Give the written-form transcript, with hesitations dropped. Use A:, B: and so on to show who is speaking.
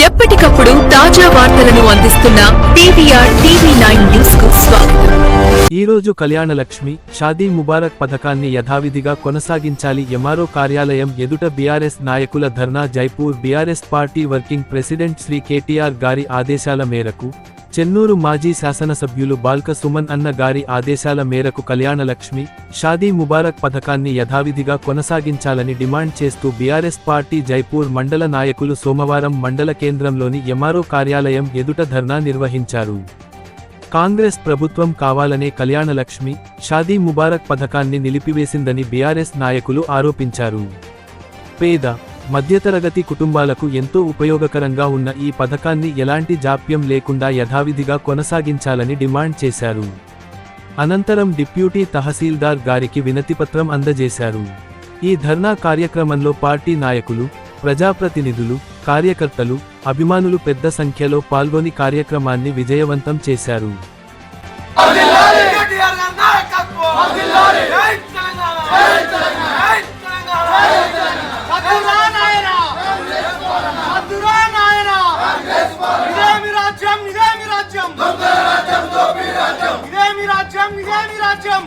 A: ఎప్పటికప్పుడు తాజా వార్తలను అందిస్తున్న PVR TV9 న్యూస్ కు స్వాగతం.
B: ఈ రోజు కళ్యాణలక్ష్మి షాదీ ముబారక్ పథకాన్ని యథావిధిగా కొనసాగించాలి. ఎంఆర్ఓ కార్యాలయం ఎదుట బీఆర్ఎస్ నాయకుల ధర్నా. Jaipur BRS party working president Shri KTR గారి ఆదేశాల మేరకు చెన్నూరు మాజీ శాసనసభ్యులు బాల్క సుమన్ అన్న గారి ఆదేశాల మేరకు కళ్యాణలక్ష్మి షాదీ ముబారక్ పథకాన్ని యథావిధిగా కొనసాగించాలని డిమాండ్ చేస్తూ బీఆర్ఎస్ పార్టీ జైపూర్ మండల నాయకులు సోమవారం మండల కేంద్రంలోని ఎంఆర్ఓ కార్యాలయం ఎదుట ధర్నా నిర్వహించారు. కాంగ్రెస్ ప్రభుత్వం కావాలనే కళ్యాణలక్ష్మి షాదీ ముబారక్ పథకాన్ని నిలిపివేసిందని బీఆర్ఎస్ నాయకులు ఆరోపించారు. పేద మధ్యతరగతి కుటుంబాలకు ఎంతో ఉపయోగకరంగా ఉన్న ఈ పథకాన్ని ఎలాంటి జాప్యం లేకుండా యథావిధిగా కొనసాగించాలని డిమాండ్ చేశారు. అనంతరం డిప్యూటీ తహసీల్దార్ గారికి వినతిపత్రం అందజేశారు. ఈ ధర్నా కార్యక్రమంలో పార్టీ నాయకులు, ప్రజాప్రతినిధులు, కార్యకర్తలు, అభిమానులు పెద్ద సంఖ్యలో పాల్గొని కార్యక్రమాన్ని విజయవంతం చేశారు.
C: రాజ్యం